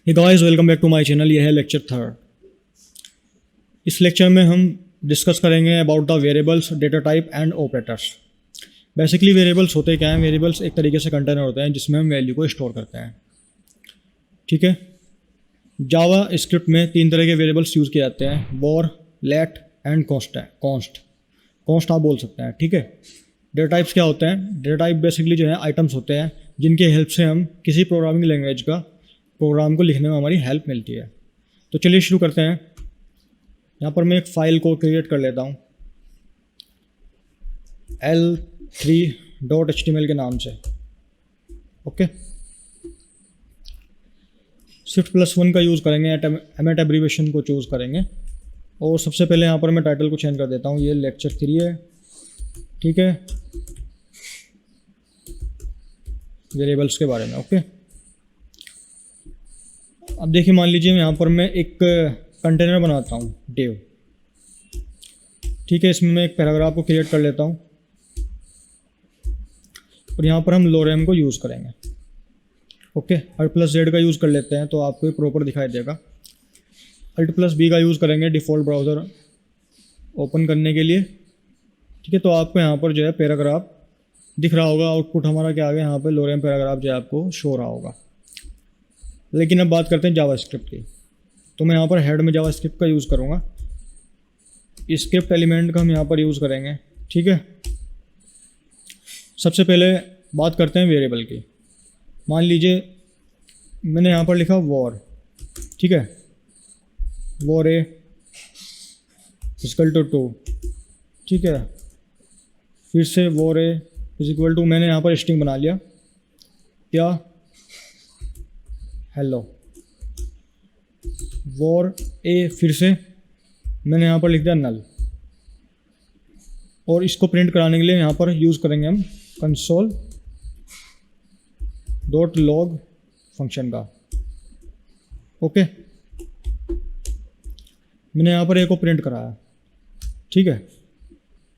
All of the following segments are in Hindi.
Hey guys, welcome back to my channel. ये है लेक्चर थर्ड। इस लेक्चर में हम डिस्कस करेंगे about the variables, data type and operators. Basically variables होते क्या हैं? वेरिएबल्स एक तरीके से कंटेनर होते हैं जिसमें हम वैल्यू को स्टोर करते हैं। ठीक है। जावा स्क्रिप्ट में तीन तरह के वेरिएबल्स यूज़ किए जाते हैं, वॉर, लेट एंड कॉन्स्ट आप बोल सकते हैं। ठीक है। डेटा टाइप्स क्या होते हैं? डेटा टाइप बेसिकली जो है आइटम्स होते हैं जिनके हेल्प से हम किसी प्रोग्रामिंग लैंग्वेज का प्रोग्राम को लिखने में हमारी हेल्प मिलती है। तो चलिए शुरू करते हैं। यहाँ पर मैं एक फ़ाइल को क्रिएट कर लेता हूँ l3.html के नाम से। ओके। Shift+1 का यूज़ करेंगे, एमेट एब्रीवेशन को चूज़ करेंगे और सबसे पहले यहाँ पर मैं टाइटल को चेंज कर देता हूँ। ये लेक्चर 3 है। ठीक है। वेरिएबल्स के बारे में। ओके। अब देखिए, मान लीजिए यहाँ पर मैं एक कंटेनर बनाता हूँ डिव। ठीक है। इसमें मैं एक पैराग्राफ को क्रिएट कर लेता हूँ और यहाँ पर हम लोरेम को यूज़ करेंगे। ओके। Alt+Z का यूज़ कर लेते हैं तो आपको ये प्रॉपर दिखाई देगा। Alt+B का यूज़ करेंगे डिफ़ॉल्ट ब्राउज़र ओपन करने के लिए। ठीक है। तो आपको यहाँ पर जो है पैराग्राफ दिख रहा होगा। आउटपुट हमारा क्या आ गया? यहाँ पर लोरेम पैराग्राफ जो है आपको शो रहा होगा। लेकिन अब बात करते हैं जावास्क्रिप्ट की। तो मैं यहाँ पर हेड में जावास्क्रिप्ट का यूज़ करूँगा। स्क्रिप्ट एलिमेंट का हम यहाँ पर यूज़ करेंगे। ठीक है। सबसे पहले बात करते हैं वेरिएबल की। मान लीजिए मैंने यहाँ पर लिखा वॉर। ठीक है। वॉर ए इक्वल टू 2। ठीक है। फिर से वॉर ए इक्वल टू, मैंने यहाँ पर स्ट्रिंग बना लिया क्या? हेलो। वॉर ए, फिर से मैंने यहाँ पर लिख दिया नल। और इसको प्रिंट कराने के लिए यहाँ पर यूज़ करेंगे हम console.log फंक्शन का। ओके। मैंने यहाँ पर ए को प्रिंट कराया। ठीक है।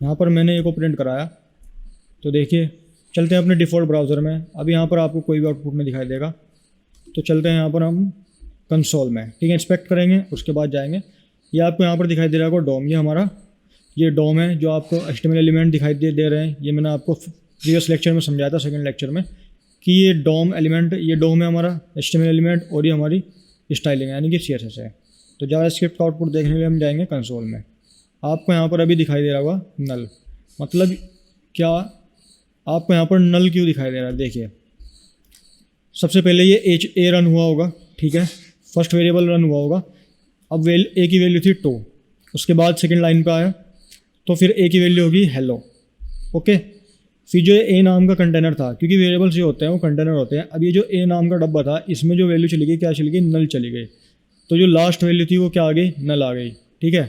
यहाँ पर मैंने ए को प्रिंट कराया तो देखिए, चलते हैं अपने डिफ़ॉल्ट ब्राउज़र में। अब यहाँ पर आपको कोई भी आउटपुट नहीं दिखाई देगा। तो चलते हैं यहाँ पर हम कंसोल में। ठीक है। इंस्पेक्ट करेंगे, उसके बाद जाएंगे। ये आपको यहाँ पर दिखाई दे रहा होगा डोम। ये डोम है जो आपको HTML एलिमेंट दिखाई दे रहे हैं। ये मैंने आपको प्रीवियस लेक्चर में समझाया था, सेकंड लेक्चर में, कि ये डोम एलिमेंट, ये डोम है हमारा HTML एलिमेंट और ये हमारी स्टाइलिंग यानी कि CSS है। तो जावास्क्रिप्ट का आउटपुट देखने के लिए हम जाएंगे कंसोल में। आपको यहाँ पर अभी दिखाई दे रहा होगा नल। मतलब क्या? आपको यहाँ पर नल क्यों दिखाई दे रहा है? देखिए, सबसे पहले ये ए रन हुआ होगा। ठीक है। फर्स्ट वेरिएबल रन हुआ होगा। अब ए की वैल्यू थी 2। उसके बाद सेकंड लाइन पे आया तो फिर ए की वैल्यू होगी हेलो। ओके। फिर जो ए नाम का कंटेनर था, क्योंकि वेरिएबल्स जो होते हैं वो कंटेनर होते हैं। अब ये जो ए नाम का डब्बा था, इसमें जो वैल्यू चली गई, क्या चली गई? नल चली गई। तो जो लास्ट वैल्यू थी वो क्या आ गई? नल आ गई। ठीक है।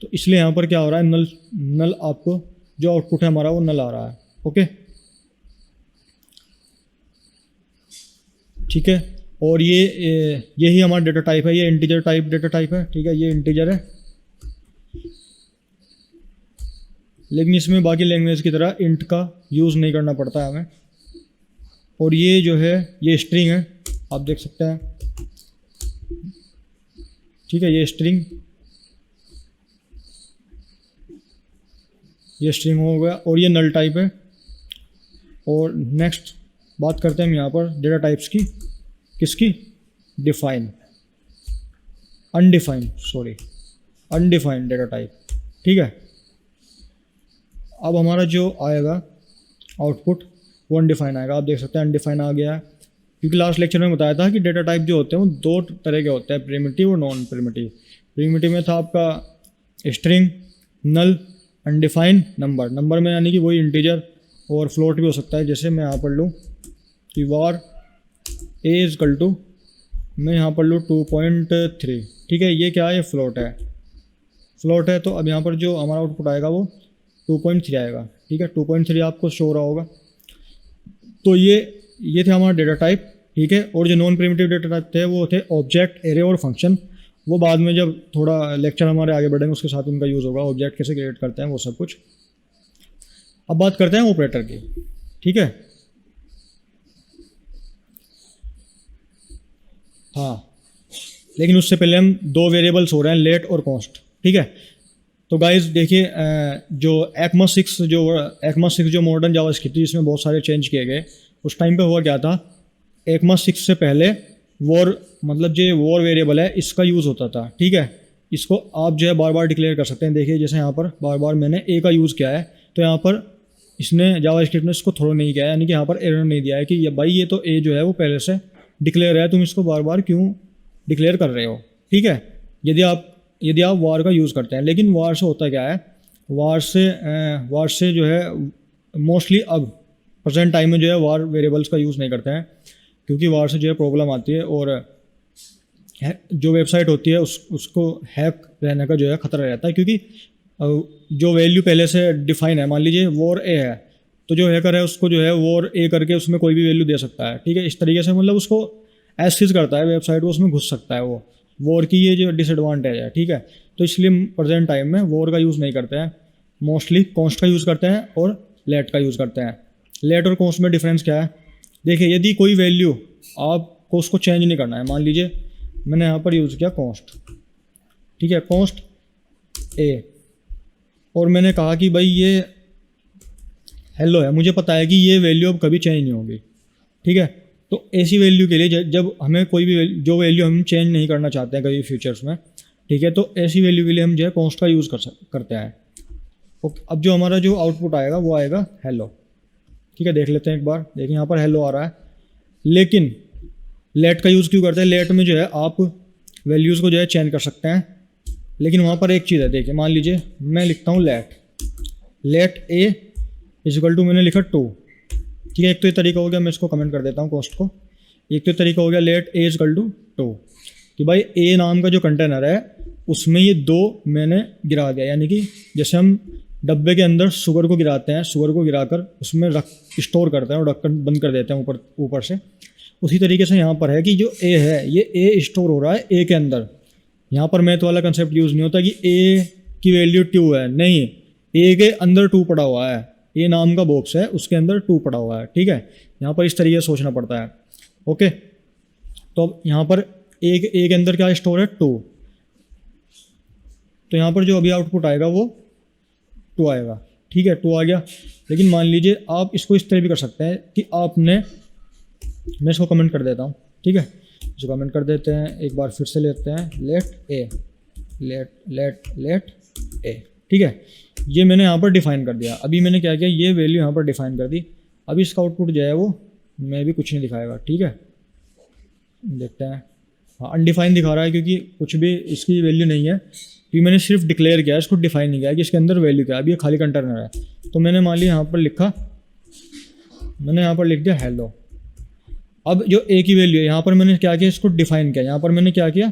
तो इसलिए यहाँ पर क्या हो रहा है? नल आपको जो आउटपुट है हमारा वो नल आ रहा है। ओके। ठीक है। और यही हमारा डेटा टाइप है। ये इंटीजर टाइप डेटा टाइप है। ठीक है। ये इंटीजर है, लेकिन इसमें बाकी लैंग्वेज की तरह इंट का यूज़ नहीं करना पड़ता है हमें। और ये जो है ये स्ट्रिंग है, आप देख सकते हैं। ठीक है। ये स्ट्रिंग हो गया और ये नल टाइप है। और नेक्स्ट बात करते हैं हम यहाँ पर डेटा टाइप्स की। किसकी? Undefined data type. ठीक है। अब हमारा जो आएगा आउटपुट वो अनडिफाइन आएगा। आप देख सकते हैं अनडिफाइन आ गया है, क्योंकि लास्ट लेक्चर में बताया था कि डेटा टाइप जो होते हैं वो दो तरह के होते हैं, प्रिमिटिव और नॉन प्रिमिटिव। प्रिमिटिव में था आपका स्ट्रिंग, नल, अनडिफाइंड, नंबर में यानी कि वही इंटीजर और फ्लोट भी हो सकता है। जैसे मैं यहाँ पर लूँ कि वार ए इक्वल टू, मैं यहाँ पर लूँ 2.3। ठीक है। ये क्या है? ये फ्लोट है। तो अब यहाँ पर जो हमारा आउटपुट आएगा वो 2.3 आएगा। ठीक है। 2.3 आपको शो हो रहा होगा। तो ये थे हमारा डेटा टाइप। ठीक है। और जो नॉन प्रिमिटिव डेटा टाइप थे वो थे ऑब्जेक्ट, एरे और फंक्शन। वो बाद में जब थोड़ा लेक्चर हमारे आगे बढ़ेंगे उसके साथ उनका यूज़ होगा। ऑब्जेक्ट कैसे क्रिएट करते हैं वो सब कुछ। अब बात करते हैं ऑपरेटर की। ठीक है। हाँ, लेकिन उससे पहले हम दो वेरिएबल्स हो रहे हैं, लेट और कॉस्ट, ठीक है। तो गाइस देखिए, जो ECMA 6 जो मॉडर्न जावास्क्रिप्ट थी, इसमें बहुत सारे चेंज किए गए। उस टाइम पे हुआ क्या था, ECMA 6 से पहले वॉर, मतलब जो वॉर वेरिएबल है इसका यूज़ होता था, ठीक है। इसको आप जो है बार बार डिक्लेयर कर सकते हैं। देखिए जैसे यहाँ पर बार बार मैंने ए का यूज़ किया है, तो यहाँ पर इसने जावास्क्रिप्ट ने इसको थ्रो नहीं किया है, यानी कि यहाँ पर एरर नहीं दिया है कि ये भाई ये तो ए जो है वो पहले से डिक्लेयर है, तुम इसको बार बार क्यों डिक्लेयर कर रहे हो, ठीक है। यदि आप वार का यूज़ करते हैं। लेकिन वार से होता क्या है, वार से जो है मोस्टली अब प्रेजेंट टाइम में जो है वार वेरिएबल्स का यूज़ नहीं करते हैं, क्योंकि वार से जो है प्रॉब्लम आती है और जो वेबसाइट होती है उसको हैक रहने का जो है ख़तरा रहता है, क्योंकि जो वैल्यू पहले से डिफाइन है, मान लीजिए वॉर ए है, तो जो हैकर है उसको जो है वॉर ए करके उसमें कोई भी वैल्यू दे सकता है, ठीक है। इस तरीके से मतलब उसको एक्सेस करता है वेबसाइट को, उसमें घुस सकता है वो। वॉर की ये जो डिसएडवांटेज है, ठीक है। तो इसलिए प्रेजेंट टाइम में वॉर का यूज़ नहीं करते हैं, मोस्टली कॉन्स्ट का यूज़ करते हैं और लेट का यूज़ करते हैं। लेट और कॉन्स्ट में डिफरेंस क्या है, देखिए यदि कोई वैल्यू आपको उसको चेंज नहीं करना है, मान लीजिए मैंने यहाँ पर यूज़ किया कॉन्स्ट, ठीक है, कॉन्स्ट ए, और मैंने कहा कि भाई ये हेलो है, मुझे पता है कि ये वैल्यू अब कभी चेंज नहीं होगी, ठीक है। तो ऐसी वैल्यू के लिए जब हमें कोई भी जो वैल्यू हम चेंज नहीं करना चाहते हैं कभी फ्यूचर्स में, ठीक है, तो ऐसी वैल्यू के लिए हम जो है कॉन्स्ट का यूज़ करते हैं। ओके, अब जो हमारा जो आउटपुट आएगा वो आएगा हेलो, ठीक है। देख लेते हैं एक बार, देखिए यहाँ पर हेलो आ रहा है। लेकिन लेट का यूज़ क्यों करते हैं, लेट में जो है आप वैल्यूज़ को जो है चेंज कर सकते हैं, लेकिन वहाँ पर एक चीज़ है। देखिए मान लीजिए मैं लिखता हूँ लेट ए इक्वल टू, मैंने लिखा 2, ठीक है। एक तो ये तरीका हो गया, मैं इसको कमेंट कर देता हूँ कॉस्ट को। एक तो तरीका हो गया लेट ए इक्वल टू 2, कि भाई ए नाम का जो कंटेनर है उसमें ये 2 मैंने गिरा दिया, यानी कि जैसे हम डब्बे के अंदर शुगर को गिराते हैं, शुगर को गिराकर उसमें स्टोर करते हैं और ढक्कन बंद कर देते हैं ऊपर से, उसी तरीके से यहाँ पर है कि जो ए है ये ए स्टोर हो रहा है ए के अंदर। यहाँ पर मैथ वाला कंसेप्ट यूज़ नहीं होता कि ए की वैल्यू 2 है, नहीं, ए के अंदर 2 पड़ा हुआ है, ए नाम का बॉक्स है उसके अंदर 2 पड़ा हुआ है, ठीक है। यहाँ पर इस तरीके से सोचना पड़ता है, ओके। तो अब यहाँ पर ए के अंदर क्या स्टोर है 2, तो यहाँ पर जो अभी आउटपुट आएगा वो 2 आएगा, ठीक है, 2 आ गया। लेकिन मान लीजिए आप इसको इस तरह भी कर सकते हैं कि आपने, मैं इसको कमेंट कर देता हूँ, ठीक है, इसको कमेंट कर देते हैं, एक बार फिर से लेते हैं लेट ए, ठीक है। ये मैंने यहाँ पर डिफाइन कर दिया। अभी मैंने क्या किया, ये वैल्यू यहाँ पर डिफाइन कर दी। अभी इसका आउटपुट जो है वो मैं भी कुछ नहीं दिखाएगा, ठीक है। देखते हैं, हाँ अनडिफाइन दिखा रहा है क्योंकि कुछ भी इसकी वैल्यू नहीं है, क्योंकि मैंने सिर्फ डिक्लेयर किया है, इसको डिफाइन नहीं किया कि इसके अंदर वैल्यू क्या है। अभी ये खाली कंटेनर है, तो मैंने मान लिया यहाँ पर लिखा, मैंने यहाँ पर लिख दिया हेलो। अब जो ए की वैल्यू है यहाँ पर मैंने क्या किया, इसको डिफाइन किया। यहाँ पर मैंने क्या किया,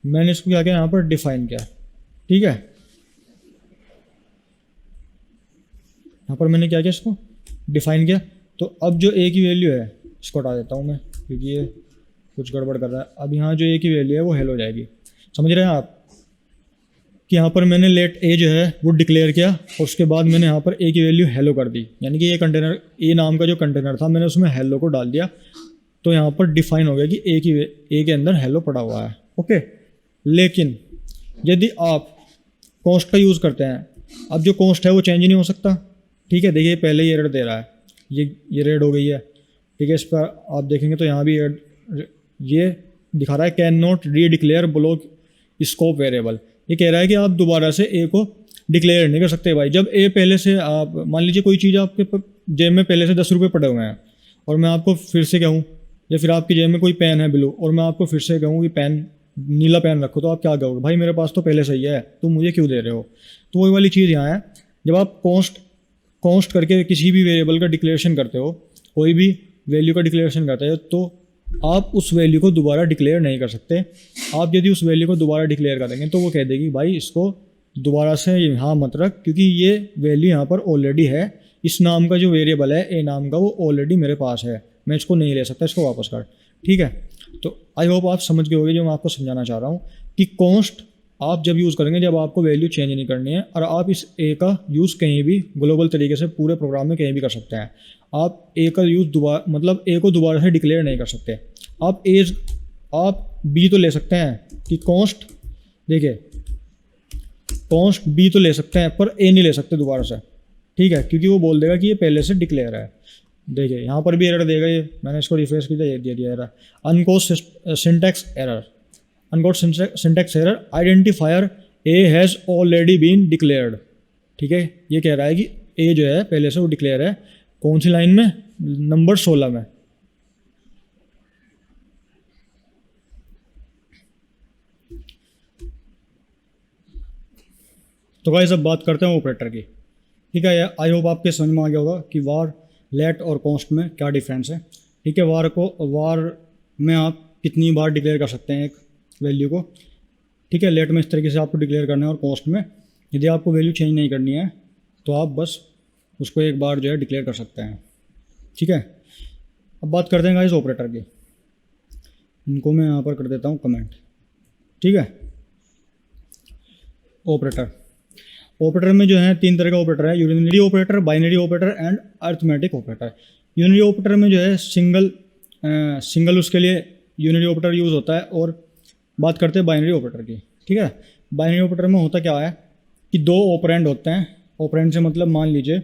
मैंने इसको क्या किया, यहाँ पर डिफाइन किया, ठीक है। यहाँ पर मैंने क्या किया, इसको डिफाइन किया। तो अब जो ए की वैल्यू है इसको हटा देता हूँ मैं, क्योंकि ये कुछ गड़बड़ कर रहा है। अब यहाँ जो ए की वैल्यू है वो हेलो हो जाएगी, समझ रहे हैं आप, कि यहाँ पर मैंने लेट ए जो है वो डिक्लेयर किया और उसके बाद मैंने यहाँ पर ए की वैल्यू हेलो कर दी, यानी कि ये कंटेनर, ए नाम का जो कंटेनर था मैंने उसमें हेलो को डाल दिया। तो यहाँ पर डिफाइन हो गया कि ए के अंदर हेलो पड़ा हुआ है, ओके। लेकिन यदि आप कॉस्ट का यूज़ करते हैं, अब जो कॉस्ट है वो चेंज नहीं हो सकता, ठीक है। देखिए पहले ही एरर दे रहा है, ये रेड हो गई है, ठीक है। इस पर आप देखेंगे तो यहाँ भी ये दिखा रहा है कैन नॉट री डिक्लेयर ब्लॉक स्कोप वेरिएबल। ये कह रहा है कि आप दोबारा से ए को डिक्लेयर नहीं कर सकते भाई। जब ए पहले से, आप मान लीजिए कोई चीज़ आपके जेब में पहले से 10 रुपये पड़े हुए हैं और मैं आपको फिर से कहूँ, या फिर आपकी जेब में कोई पेन है ब्लू और मैं आपको फिर से कहूँ कि पेन, नीला पेन रखो, तो आप क्या कहोगे, भाई मेरे पास तो पहले से ही है, तुम मुझे क्यों दे रहे हो। तो वही वाली चीज़ यहाँ है, जब आप कॉस्ट करके किसी भी वेरिएबल का डिक्लेरेशन करते हो, कोई भी वैल्यू का डिक्लेरेशन करते हो, तो आप उस वैल्यू को दोबारा डिक्लेयर नहीं कर सकते। आप यदि उस वैल्यू को दोबारा डिक्लेयर करेंगे तो वो कह देगी भाई इसको दोबारा से यहाँ मत रख, क्योंकि ये वैल्यू यहाँ पर ऑलरेडी है, इस नाम का जो वेरिएबल है ए नाम का वो ऑलरेडी मेरे पास है, मैं इसको नहीं ले सकता, इसको वापस कर, ठीक है। तो आई होप आप समझ गए होंगे जो मैं आपको समझाना चाह रहा हूँ कि कॉस्ट आप जब यूज़ करेंगे जब आपको वैल्यू चेंज नहीं करनी है, और आप इस ए का यूज़ कहीं भी ग्लोबल तरीके से पूरे प्रोग्राम में कहीं भी कर सकते हैं। आप ए का यूज़ दोबारा मतलब ए को दोबारा से डिक्लेयर नहीं कर सकते। आप बी तो ले सकते हैं कि कॉन्स्ट, देखिए कॉन्स्ट बी तो ले सकते हैं पर ए नहीं ले सकते दोबारा से, ठीक है, क्योंकि वो बोल देगा कि ये पहले से डिक्लेयर है। देखिए यहाँ पर भी एरर देगा, ये मैंने इसको रिफ्रेश किया, ये दे दिया error, uncaught syntax error, uncaught syntax error, identifier a has already been declared. ठीक है, ये कह रहा है कि ए जो है पहले से वो डिक्लेयर है। कौन सी लाइन में? नंबर 16 में। तो गाइस अब बात करते हैं ऑपरेटर की। ठीक है, आई होप आपके समझ में आ गया होगा कि वार, लेट और कॉन्स्ट में क्या डिफरेंस है। ठीक है, वार में आप कितनी बार डिक्लेयर कर सकते हैं एक वैल्यू को। ठीक है, लेट में इस तरीके से आपको डिक्लेयर करना है, और कॉस्ट में यदि आपको वैल्यू चेंज नहीं करनी है तो आप बस उसको एक बार जो है डिक्लेयर कर सकते हैं। ठीक है, अब बात करते हैं गाइस ऑपरेटर की। इनको मैं यहाँ पर कर देता हूँ कमेंट। ठीक है, ऑपरेटर में जो है 3 तरह का ऑपरेटर है, unary operator, binary operator and arithmetic operator. Unary operator में जो है सिंगल उसके लिए यूनिनरी ऑपरेटर यूज़ होता है। और बात करते हैं बाइनरी ऑपरेटर की। ठीक है, बाइनरी ऑपरेटर में होता क्या है कि 2 ऑपरेंड होते हैं। ऑपरेंड से मतलब मान लीजिए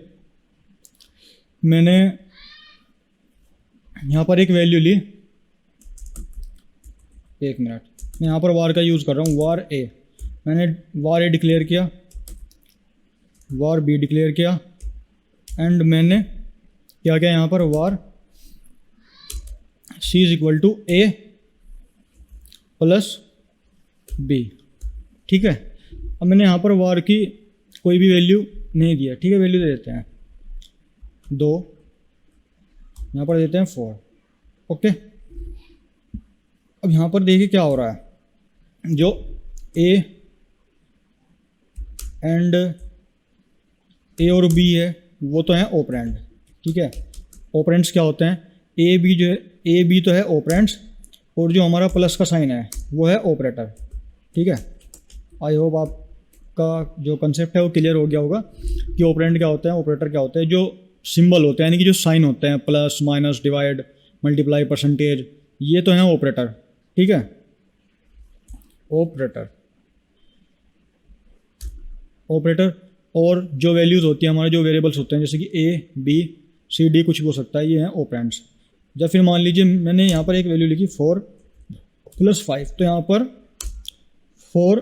मैंने यहाँ पर एक वैल्यू ली, 1 मिनट, मैं यहाँ पर वार का यूज़ कर रहा हूँ, वार ए, मैंने वार ए डिक्लेयर किया, वार बी डिक्लेयर किया, एंड मैंने क्या किया यहाँ पर, var c is equal to a plus b. ठीक है, अब मैंने यहाँ पर वार की कोई भी वैल्यू नहीं दिया। ठीक है, वैल्यू दे देते हैं 2, यहाँ पर देते हैं 4। ओके, अब यहाँ पर देखिए क्या हो रहा है, जो ए एंड ए और बी है वो तो है ऑपरेंड। ठीक है, ऑपरेंड्स क्या होते हैं, ए बी जो है, ए बी तो है ऑपरेंड्स, और जो हमारा प्लस का साइन है वो है ऑपरेटर। ठीक है, आई होप आपका जो कंसेप्ट है वो क्लियर हो गया होगा कि ऑपरेंड क्या होता है, ऑपरेटर क्या होता है। जो सिंबल होते हैं यानी कि जो साइन होते हैं, plus, minus, divide, multiply, percentage, ये तो हैं ऑपरेटर। ठीक है, ऑपरेटर और जो वैल्यूज़ होती है हमारे, जो वेरिएबल्स होते हैं जैसे कि ए बी सी डी कुछ भी हो सकता है, ये हैं ऑपरेंड्स। जब फिर मान लीजिए मैंने यहाँ पर एक वैल्यू लिखी 4 + 5, तो यहाँ पर 4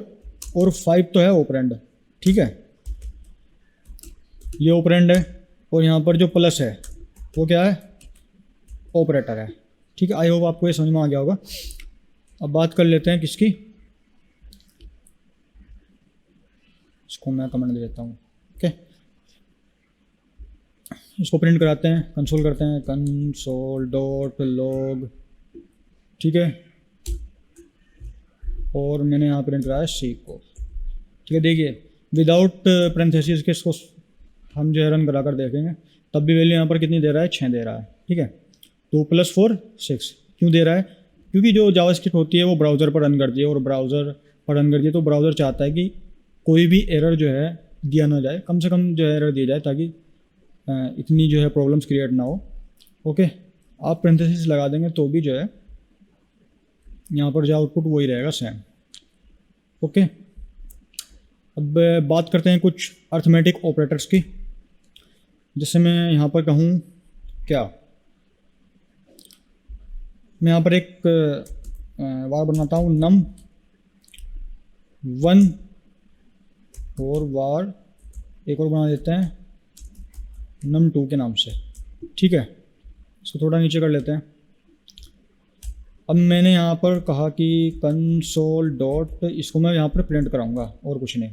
और 5 तो है ऑपरेंड। ठीक है, ये ऑपरेंड है, और यहाँ पर जो प्लस है वो क्या है, ऑपरेटर है। ठीक है, आई होप आपको ये समझ में आ गया होगा। अब बात कर लेते हैं किसकी, इसको मैं कमेंट दे देता हूँ। ओके, इसको प्रिंट कराते हैं, कंसोल करते हैं, console.log। ठीक है, और मैंने यहाँ प्रिंट कराया सी को। ठीक है, देखिए विदाउट पैरेंथेसिस के इसको हम जो है रन करा कर देखेंगे, तब भी वैल्यू यहाँ पर कितनी दे रहा है, 6 दे रहा है। ठीक है, 2 + 4 6 क्यों दे रहा है, क्योंकि जो जावास्क्रिप्ट होती है वो ब्राउज़र पर रन करती है, और ब्राउज़र पर रन करती है तो ब्राउज़र चाहता है कि कोई भी एरर जो है दिया ना जाए, कम से कम जो है एरर दिया जाए, ताकि इतनी जो है प्रॉब्लम्स क्रिएट ना हो। ओके, आप पैरेंथेसिस लगा देंगे तो भी जो है यहाँ पर जो आउटपुट वही रहेगा, सेम। ओके, अब बात करते हैं कुछ अर्थमेटिक ऑपरेटर्स की। जैसे मैं यहाँ पर कहूँ क्या, मैं यहाँ पर एक वार बनाता हूँ num1, और वार एक और बना देते हैं num2 के नाम से। ठीक है, इसको थोड़ा नीचे कर लेते हैं। अब मैंने यहाँ पर कहा कि कंसोल डॉट, इसको मैं यहाँ पर प्रिंट कराऊंगा और कुछ नहीं।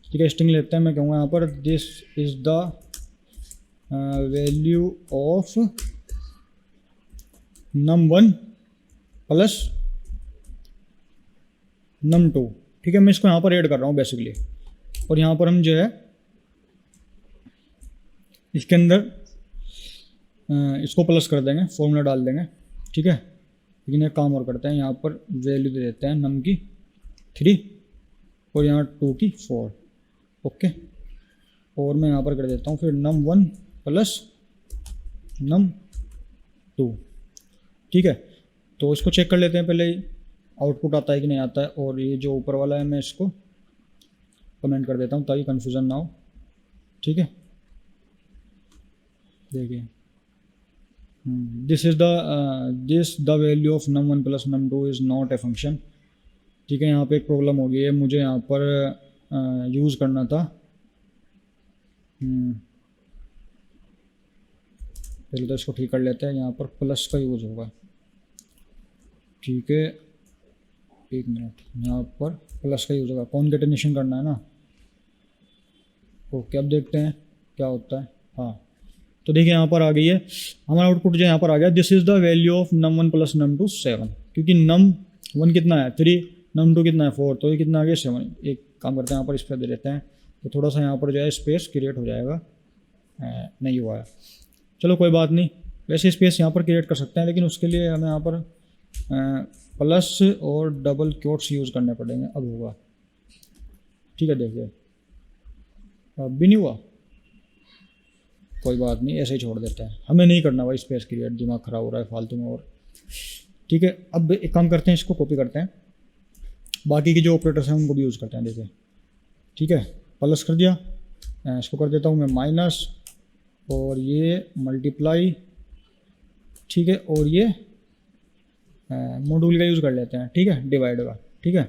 ठीक है, स्ट्रिंग लेते हैं, मैं कहूँगा यहाँ पर this is the value of num1 plus num2। ठीक है, मैं इसको यहाँ पर ऐड कर रहा हूँ बेसिकली, और यहाँ पर हम जो है इसके अंदर इसको प्लस कर देंगे, फॉर्मूला डाल देंगे। ठीक है, लेकिन एक काम और करते हैं, यहाँ पर वैल्यू दे देते हैं num की 3, और यहाँ 2 की 4। ओके, और मैं यहाँ पर कर देता हूँ फिर num1 प्लस num2। ठीक है, तो इसको चेक कर लेते हैं पहले आउटपुट आता है कि नहीं आता है। और ये जो ऊपर वाला है मैं इसको कमेंट कर देता हूँ ताकि कन्फ्यूज़न ना हो। ठीक है, देखिए this the value of num1 plus num2 is not a function. ठीक है, यहाँ पे एक प्रॉब्लम हो गई है, मुझे यहाँ पर यूज़ करना था। पहले तो इसको ठीक कर लेते हैं, यहाँ पर प्लस का यूज़ होगा। ठीक है, एक मिनट, यहाँ पर प्लस का यूज़ होगा, कॉन्केटेनेशन करना है ना। ओके, अब देखते हैं क्या होता है। हाँ, तो देखिए यहाँ पर आ गई है हमारा आउटपुट जो यहाँ पर आ गया, this is the value of num1 plus num2 7। क्योंकि num1 कितना है 3, num2 कितना है 4, तो ये कितना आ गया 7। एक काम करते हैं यहाँ पर इस पर दे देते हैं, तो थोड़ा सा यहाँ पर जो है स्पेस क्रिएट हो जाएगा। नहीं हुआ है, चलो कोई बात नहीं। वैसे स्पेस यहाँ पर क्रिएट कर सकते हैं, लेकिन उसके लिए हमें यहाँ पर प्लस और डबल क्वोट्स यूज़ करने पड़ेंगे। अब होगा, ठीक है, देखिए अब भी नहीं हुआ, कोई बात नहीं, ऐसे ही छोड़ देते हैं, हमें नहीं करना भाई स्पेस क्रिएट, दिमाग ख़राब हो रहा है फालतू में। और ठीक है, अब एक काम करते हैं, इसको कॉपी करते हैं, बाकी की जो ऑपरेटर्स हैं उनको भी यूज़ करते हैं। देखिए, ठीक है, प्लस कर दिया, इसको कर देता हूँ मैं माइनस, और ये मल्टीप्लाई। ठीक है, और ये मॉड्यूल का यूज़ कर लेते हैं। ठीक है, डिवाइड का। ठीक है,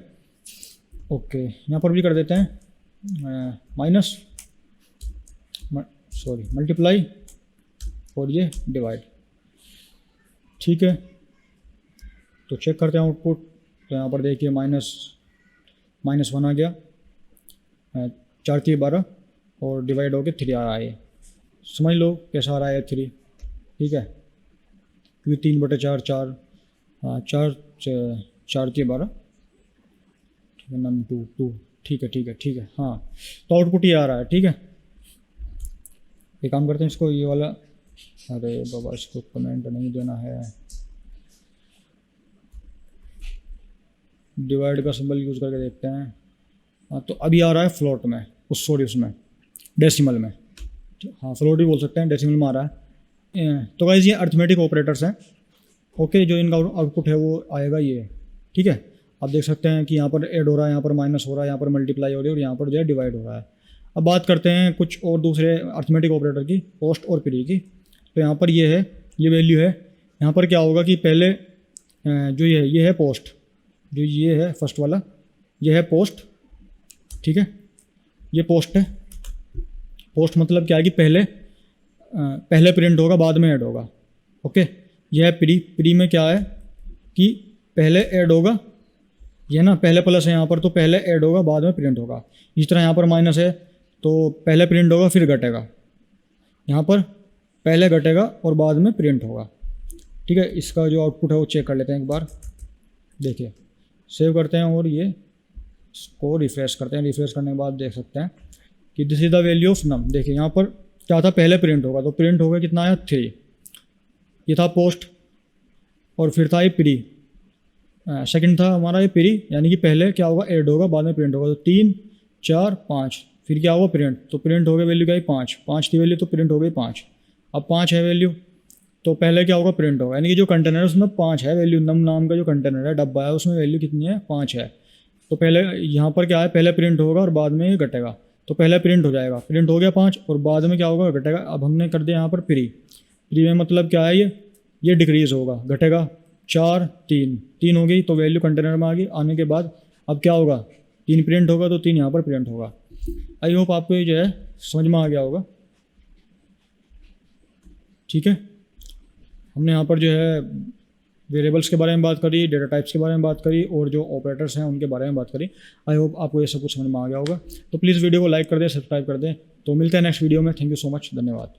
ओके, यहाँ पर भी कर देते हैं माइनस, सॉरी मल्टीप्लाई, और ये डिवाइड। ठीक है, तो चेक करते हैं आउटपुट। तो यहाँ पर देखिए -1 आ गया, 4 3 12, और डिवाइड होके 3 आ रहा है। समझ लो कैसा आ रहा है 3। ठीक है, क्योंकि 3/4 4, हाँ 4 4 3 12। ठीक है, num2 2। ठीक है, ठीक है, ठीक है, हाँ, तो आउटपुट ये आ रहा है। ठीक है, एक काम करते हैं, इसको ये वाला, अरे बाबा इसको कमेंट नहीं देना है, डिवाइड का सिंबल यूज़ करके देखते हैं। हाँ, तो अभी आ रहा है फ्लोट में, उसमें डेसिमल में। हाँ, फ्लोट भी बोल सकते हैं, डेसिमल में आ रहा है। तो गाइस ये अर्थमेटिक ऑपरेटर्स हैं। ओके, जो इनका आउटपुट है वो आएगा ये। ठीक है, आप देख सकते हैं कि यहाँ पर ऐड हो रहा है, यहाँ पर माइनस हो रहा है, यहाँ पर मल्टीप्लाई हो रही है, और यहाँ पर जो है डिवाइड हो रहा है। अब बात करते हैं कुछ और दूसरे अर्थमेटिक ऑपरेटर की, पोस्ट और प्री की। तो यहाँ पर ये है, ये वैल्यू है। यहाँ पर क्या होगा कि पहले जो ये है पोस्ट, जो ये है फर्स्ट वाला, ये है पोस्ट। ठीक है, ये पोस्ट है। पोस्ट मतलब क्या है कि पहले प्रिंट होगा, बाद में ऐड होगा। ओके, यह है प्री में क्या है कि पहले ऐड होगा, ये ना पहले प्लस है यहाँ पर, तो पहले ऐड होगा बाद में प्रिंट होगा। इस तरह यहाँ पर माइनस है, तो पहले प्रिंट होगा फिर घटेगा, यहाँ पर पहले घटेगा और बाद में प्रिंट होगा। ठीक है, इसका जो आउटपुट है वो चेक कर लेते हैं एक बार। देखिए, सेव करते हैं और ये इसको रिफ्रेश करते हैं। रिफ्रेश करने के बाद देख सकते हैं कि this is the value of num. देखिए यहाँ पर क्या था, पहले प्रिंट होगा, तो प्रिंट होगा कितना आया 3। ये था पोस्ट, और फिर था ये प्री, सेकंड था हमारा ये प्री, यानी कि पहले क्या होगा ऐड होगा बाद में प्रिंट होगा। तो 3 4 5, फिर क्या होगा प्रिंट, तो प्रिंट हो गई वैल्यू क्या है 5 थी वैल्यू, तो प्रिंट हो गई 5। अब 5 है वैल्यू, तो पहले क्या होगा प्रिंट होगा, यानी कि जो कंटेनर है उसमें 5 है वैल्यू। नम नाम का जो कंटेनर है, डब्बा है, उसमें वैल्यू कितनी है 5 है। तो पहले यहाँ पर क्या है, पहले प्रिंट होगा और बाद में ये घटेगा। तो पहले प्रिंट हो जाएगा, प्रिंट हो गया 5, और बाद में क्या होगा घटेगा। अब हमने कर दिया यहाँ पर प्री में मतलब क्या है, ये डिक्रीज होगा, घटेगा 4 3 हो गई, तो वैल्यू कंटेनर में आ गई। आने के बाद अब क्या होगा, 3 प्रिंट होगा, तो 3 यहाँ पर प्रिंट होगा। आई होप आपको ये जो है समझ में आ गया होगा। ठीक है, हमने यहाँ पर जो है वेरिएबल्स के बारे में बात करी, डेटा टाइप्स के बारे में बात करी, और जो ऑपरेटर्स हैं उनके बारे में बात करी। आई होप आपको ये सब कुछ समझ में आ गया होगा। तो प्लीज़ वीडियो को लाइक कर दें, सब्सक्राइब कर दें। तो मिलते हैं नेक्स्ट वीडियो में। थैंक यू सो मच, धन्यवाद।